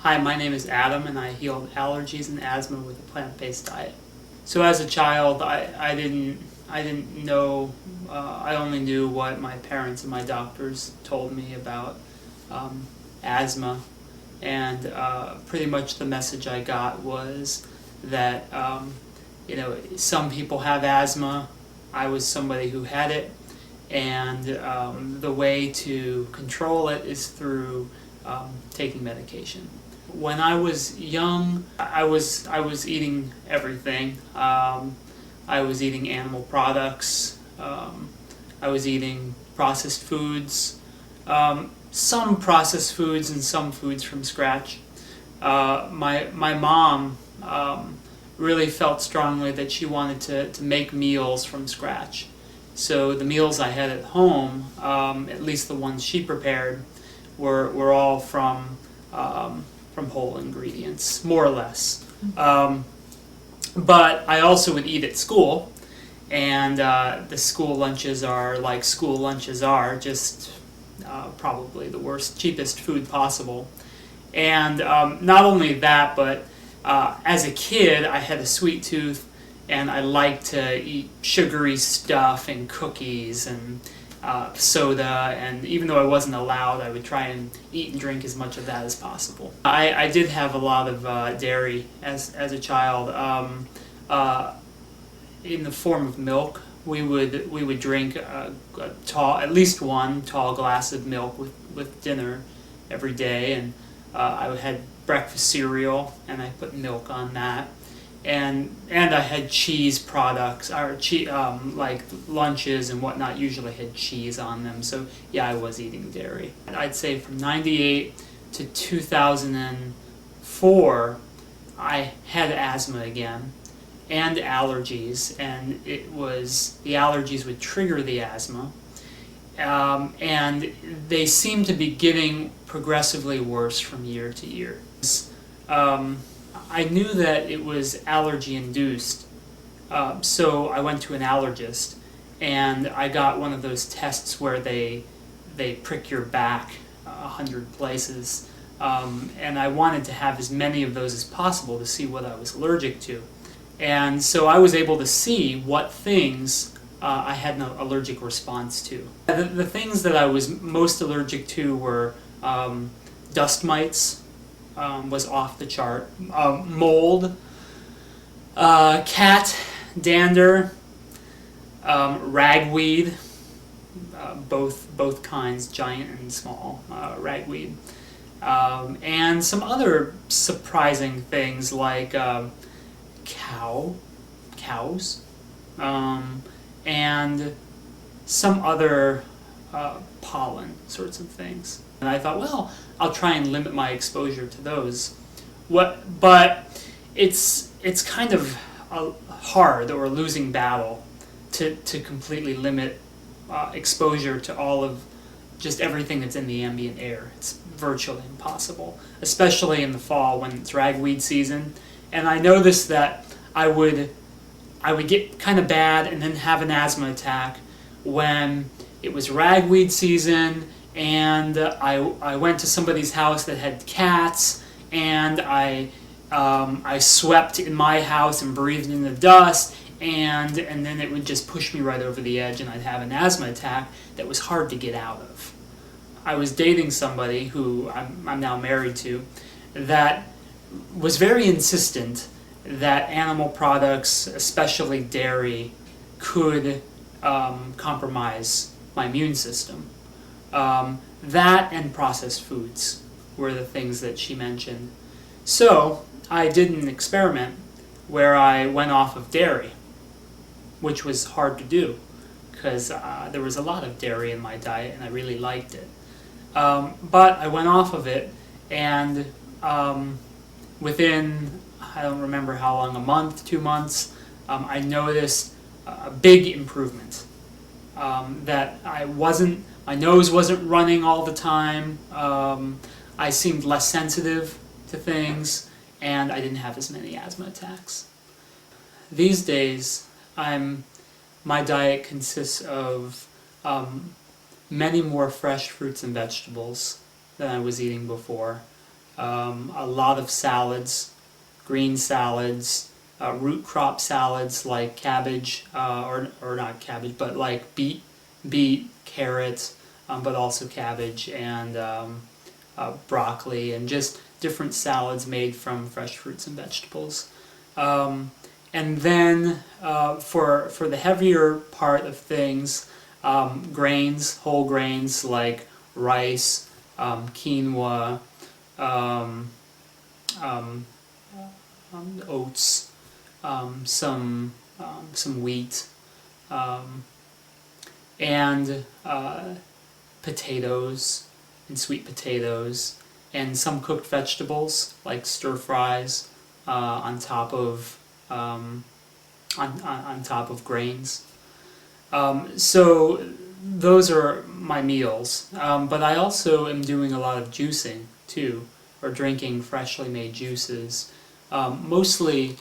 Hi, my name is Adam, and I healed allergies and asthma with a plant-based diet. So as a child, I didn't know. I only knew what my parents and my doctors told me about asthma, and pretty much the message I got was that some people have asthma. I was somebody who had it, and the way to control it is through taking medication. When I was young, I was eating everything. I was eating animal products. I was eating processed foods, some processed foods and some foods from scratch. My mom really felt strongly that she wanted to make meals from scratch. So the meals I had at home, at least the ones she prepared, were all from whole ingredients, more or less. But I also would eat at school, and the school lunches are like school lunches are, just probably the worst, cheapest food possible. And not only that, but as a kid, I had a sweet tooth, and I liked to eat sugary stuff and cookies and soda, and even though I wasn't allowed, I would try and eat and drink as much of that as possible. I did have a lot of dairy as a child, in the form of milk. We would drink at least one tall glass of milk with dinner every day, and I had breakfast cereal, and I put milk on that. And I had cheese products, or like lunches and whatnot usually had cheese on them. So yeah, I was eating dairy. I'd say from 98 to 2004, I had asthma again and allergies, and the allergies would trigger the asthma, and they seemed to be getting progressively worse from year to year. I knew that it was allergy-induced, so I went to an allergist, and I got one of those tests where they prick your back 100 places, and I wanted to have as many of those as possible to see what I was allergic to. And so I was able to see what things I had an allergic response to. The things that I was most allergic to were dust mites, was off the chart. Mold, cat dander, ragweed, both kinds, giant and small ragweed, and some other surprising things like cows, and some other pollen sorts of things. And I thought, well, I'll try and limit my exposure to those. But it's kind of a hard or a losing battle to completely limit exposure to all of just everything that's in the ambient air. It's virtually impossible, especially in the fall when it's ragweed season. And I noticed that I would get kind of bad and then have an asthma attack when it was ragweed season, and I went to somebody's house that had cats, and I swept in my house and breathed in the dust, and then it would just push me right over the edge, and I'd have an asthma attack that was hard to get out of. I was dating somebody who I'm now married to that was very insistent that animal products, especially dairy, could compromise my immune system. That and processed foods were the things that she mentioned. So I did an experiment where I went off of dairy, which was hard to do because there was a lot of dairy in my diet and I really liked it. But I went off of it, and within, I don't remember how long, a month, 2 months, I noticed a big improvement. That my nose wasn't running all the time, I seemed less sensitive to things, and I didn't have as many asthma attacks. These days, my diet consists of many more fresh fruits and vegetables than I was eating before. a lot of salads, green salads, root crop salads like cabbage, or not cabbage, but like beet, carrot, but also cabbage and broccoli, and just different salads made from fresh fruits and vegetables. And then for the heavier part of things, grains, whole grains like rice, quinoa, oats, some wheat, and potatoes and sweet potatoes, and some cooked vegetables like stir fries on top of on top of grains. So those are my meals, but I also am doing a lot of juicing too, or drinking freshly made juices, mostly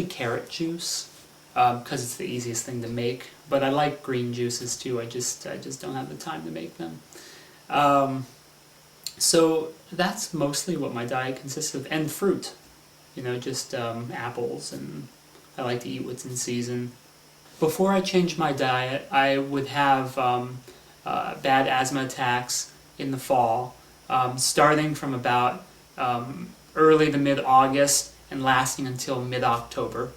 carrot juice, because it's the easiest thing to make. But I like green juices too. I just don't have the time to make them. So that's mostly what my diet consists of, and fruit. Just apples, and I like to eat what's in season. Before I changed my diet, I would have bad asthma attacks in the fall, starting from about early to mid-August and lasting until mid-October.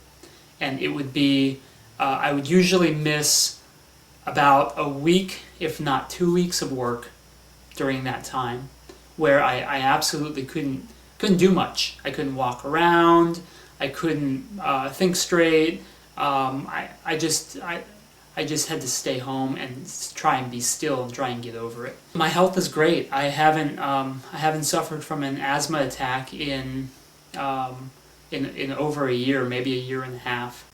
And it would be, I would usually miss about a week, if not 2 weeks of work during that time, where I absolutely couldn't do much. I couldn't walk around, I couldn't think straight. I just had to stay home and try and be still and try and get over it. My health is great. I haven't suffered from an asthma attack in over a year, maybe a year and a half.